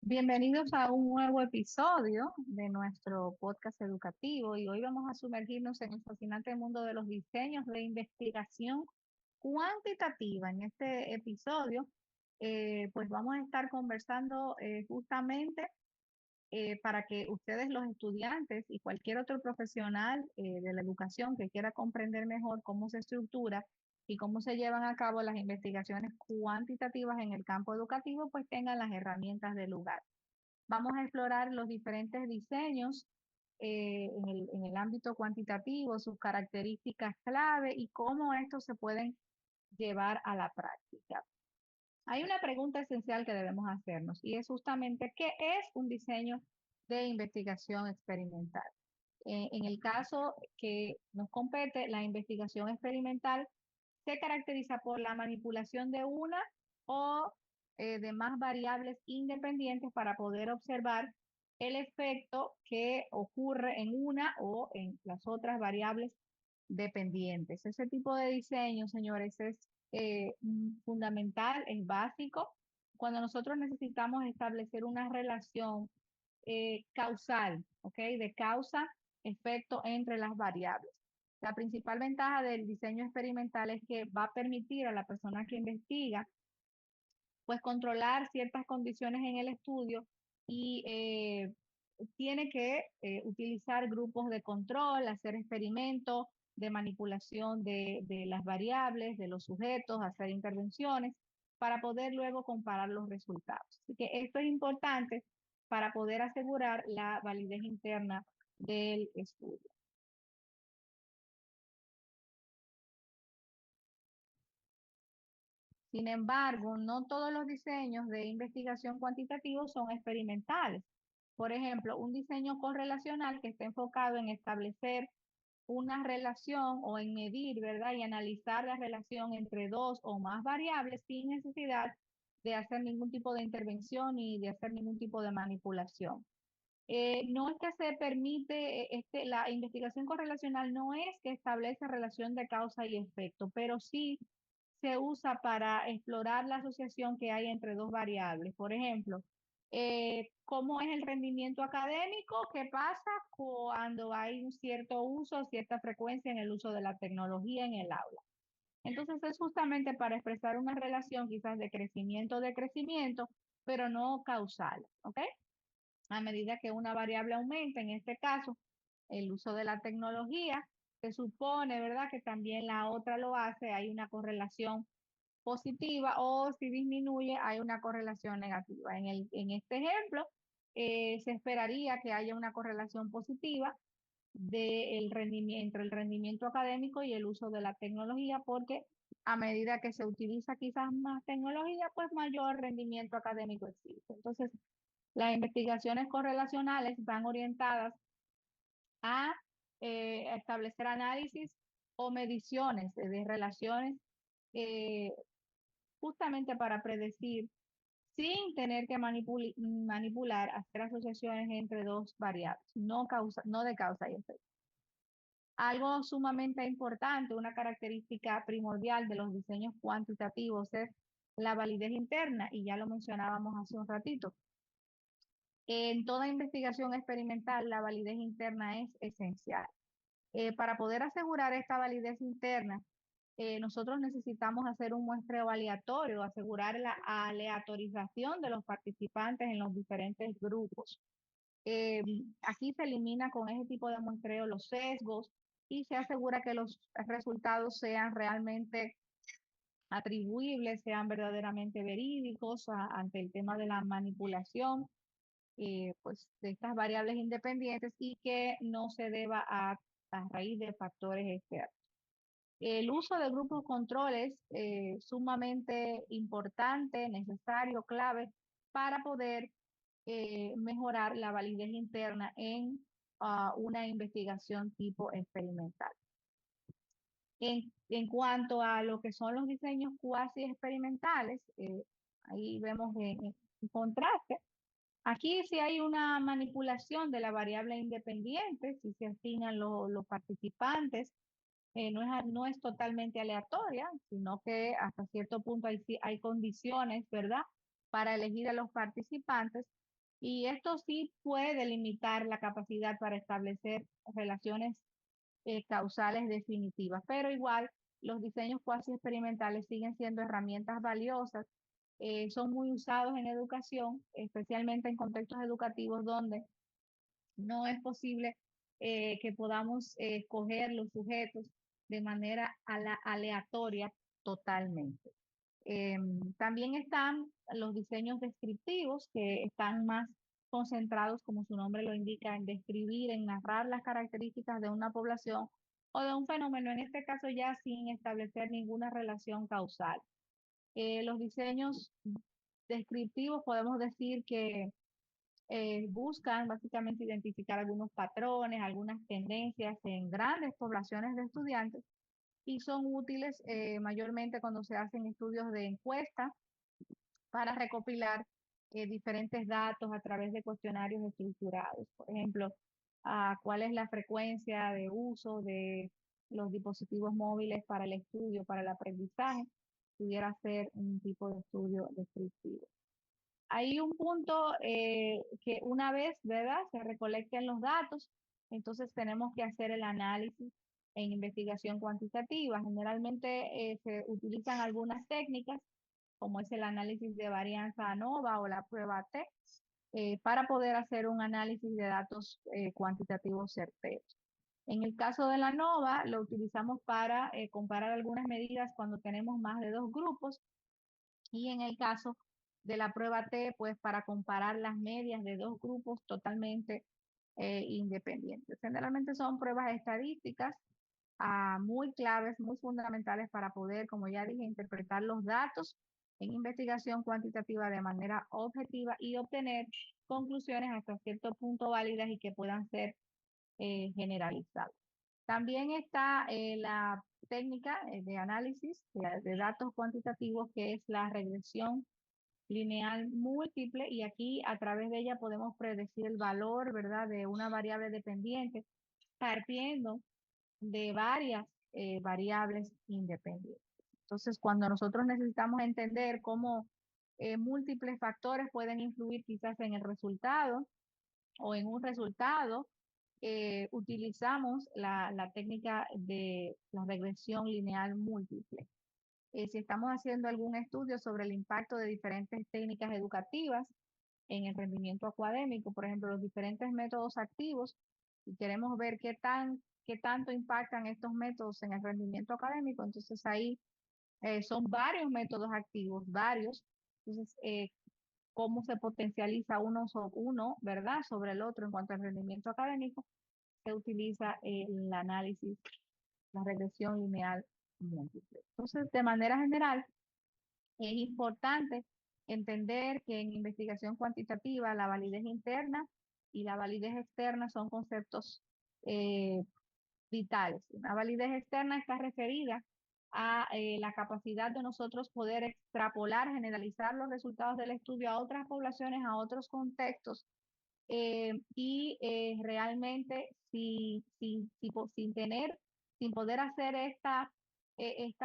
Bienvenidos a un nuevo episodio de nuestro podcast educativo y hoy vamos a sumergirnos en el fascinante mundo de los diseños de investigación cuantitativa. En este episodio, pues vamos a estar conversando justamente para que ustedes, los estudiantes y cualquier otro profesional de la educación que quiera comprender mejor cómo se estructura y cómo se llevan a cabo las investigaciones cuantitativas en el campo educativo, pues tengan las herramientas del lugar. Vamos a explorar los diferentes diseños en el ámbito cuantitativo, sus características clave y cómo estos se pueden llevar a la práctica. Hay una pregunta esencial que debemos hacernos y es justamente ¿qué es un diseño de investigación experimental? En el caso que nos compete, la investigación experimental se caracteriza por la manipulación de una o de más variables independientes para poder observar el efecto que ocurre en una o en las otras variables dependientes. Ese tipo de diseño, señores, es fundamental, es básico. Cuando nosotros necesitamos establecer una relación causal, ¿ok? De causa-efecto entre las variables. La principal ventaja del diseño experimental es que va a permitir a la persona que investiga, pues, controlar ciertas condiciones en el estudio y tiene que utilizar grupos de control, hacer experimentos de manipulación de las variables, de los sujetos, hacer intervenciones para poder luego comparar los resultados. Así que esto es importante para poder asegurar la validez interna del estudio. Sin embargo, no todos los diseños de investigación cuantitativa son experimentales. Por ejemplo, un diseño correlacional que está enfocado en establecer una relación o en medir, ¿verdad? Y analizar la relación entre dos o más variables sin necesidad de hacer ningún tipo de intervención y de hacer ningún tipo de manipulación. No es que se permite, la investigación correlacional no es que establece relación de causa y efecto, pero sí se usa para explorar la asociación que hay entre dos variables. Por ejemplo, cómo es el rendimiento académico, qué pasa cuando hay un cierto uso, cierta frecuencia en el uso de la tecnología en el aula. Entonces es justamente para expresar una relación quizás de crecimiento, pero no causal, ¿ok? A medida que una variable aumenta, en este caso, el uso de la tecnología, se supone, ¿verdad?, que también la otra lo hace, hay una correlación positiva o si disminuye hay una correlación negativa. En este ejemplo, se esperaría que haya una correlación positiva entre el rendimiento académico y el uso de la tecnología, porque a medida que se utiliza quizás más tecnología, pues mayor rendimiento académico existe. Entonces, las investigaciones correlacionales van orientadas a establecer análisis o mediciones de relaciones eh, justamente para predecir sin tener que manipular, hacer asociaciones entre dos variables, no de causa y efecto. Algo sumamente importante, una característica primordial de los diseños cuantitativos es la validez interna, y ya lo mencionábamos hace un ratito. En toda investigación experimental, la validez interna es esencial. Para poder asegurar esta validez interna, nosotros necesitamos hacer un muestreo aleatorio, asegurar la aleatorización de los participantes en los diferentes grupos. Eh, Aquí se elimina con ese tipo de muestreo los sesgos y se asegura que los resultados sean realmente atribuibles, sean verdaderamente verídicos ante el tema de la manipulación, pues, de estas variables independientes y que no se deba a raíz de factores externos. El uso de grupos control es sumamente importante, necesario, clave para poder mejorar la validez interna en una investigación tipo experimental. En cuanto a lo que son los diseños cuasi experimentales, ahí vemos en contraste. Aquí sí hay una manipulación de la variable independiente, si se asignan los participantes, no es totalmente aleatoria, sino que hasta cierto punto hay condiciones, ¿verdad?, para elegir a los participantes, Y esto sí puede limitar la capacidad para establecer relaciones causales definitivas, pero igual los diseños cuasi experimentales siguen siendo herramientas valiosas, son muy usados en educación, especialmente en contextos educativos donde no es posible que podamos escoger los sujetos de manera aleatoria totalmente. También están los diseños descriptivos, que están más concentrados, como su nombre lo indica, en describir, en narrar las características de una población o de un fenómeno, en este caso ya sin establecer ninguna relación causal. Los diseños descriptivos podemos decir que buscan básicamente identificar algunos patrones, algunas tendencias en grandes poblaciones de estudiantes y son útiles mayormente cuando se hacen estudios de encuesta para recopilar diferentes datos a través de cuestionarios estructurados. Por ejemplo, cuál es la frecuencia de uso de los dispositivos móviles para el estudio, para el aprendizaje, pudiera ser un tipo de estudio descriptivo. Hay un punto que una vez, ¿verdad? Se recolecten los datos, entonces tenemos que hacer el análisis en investigación cuantitativa. Generalmente se utilizan algunas técnicas, como es el análisis de varianza ANOVA o la prueba T, para poder hacer un análisis de datos cuantitativos certeros. En el caso de la ANOVA, lo utilizamos para comparar algunas medidas cuando tenemos más de dos grupos y en el caso de la prueba T, pues para comparar las medias de dos grupos totalmente independientes. Generalmente son pruebas estadísticas muy claves, muy fundamentales para poder, como ya dije, interpretar los datos en investigación cuantitativa de manera objetiva y obtener conclusiones hasta cierto punto válidas y que puedan ser generalizadas. También está la técnica de análisis de datos cuantitativos, que es la regresión lineal múltiple, y aquí a través de ella podemos predecir el valor, ¿verdad?, de una variable dependiente partiendo de varias variables independientes. Entonces, cuando nosotros necesitamos entender cómo múltiples factores pueden influir quizás en el resultado o en un resultado, utilizamos la técnica de la regresión lineal múltiple. Si estamos haciendo algún estudio sobre el impacto de diferentes técnicas educativas en el rendimiento académico, por ejemplo, los diferentes métodos activos, y queremos ver qué tanto impactan estos métodos en el rendimiento académico, entonces ahí son varios métodos activos, varios. Entonces, cómo se potencializa uno, ¿verdad?, sobre el otro en cuanto al rendimiento académico, se utiliza el análisis, la regresión lineal múltiple. Entonces, de manera general, es importante entender que en investigación cuantitativa la validez interna y la validez externa son conceptos eh, vitales. Una validez externa está referida a la capacidad de nosotros poder extrapolar, generalizar los resultados del estudio a otras poblaciones, a otros contextos, y realmente sin poder hacer esta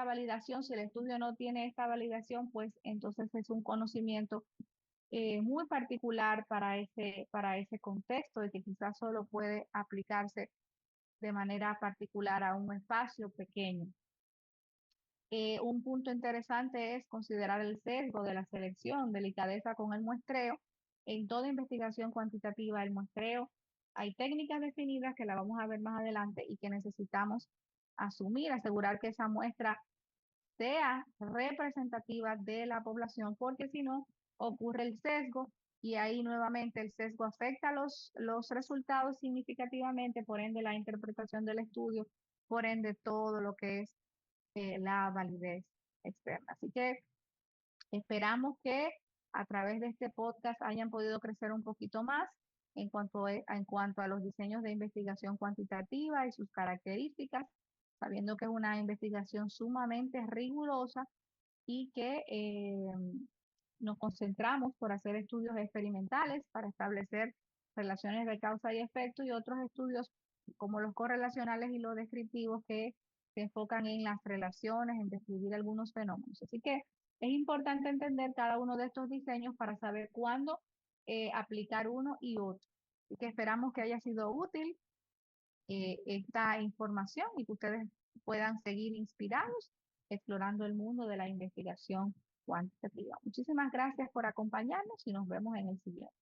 validación, si el estudio no tiene esta validación, pues entonces es un conocimiento muy particular para ese contexto y que quizás solo puede aplicarse de manera particular a un espacio pequeño. Un punto interesante es considerar el sesgo de la selección, delicadeza con el muestreo. En toda investigación cuantitativa, el muestreo, hay técnicas definidas que la vamos a ver más adelante y que necesitamos asumir, asegurar que esa muestra sea representativa de la población, porque si no, ocurre el sesgo y ahí nuevamente el sesgo afecta los resultados significativamente, por ende la interpretación del estudio, por ende todo lo que es la validez externa. Así que esperamos que a través de este podcast hayan podido crecer un poquito más en cuanto a los diseños de investigación cuantitativa y sus características, sabiendo que es una investigación sumamente rigurosa y que nos concentramos por hacer estudios experimentales para establecer relaciones de causa y efecto, y otros estudios como los correlacionales y los descriptivos que se enfocan en las relaciones, en describir algunos fenómenos. Así que es importante entender cada uno de estos diseños para saber cuándo aplicar uno y otro. Así que esperamos que haya sido útil esta información y que ustedes puedan seguir inspirados explorando el mundo de la investigación cuantitativa. Muchísimas gracias por acompañarnos y nos vemos en el siguiente.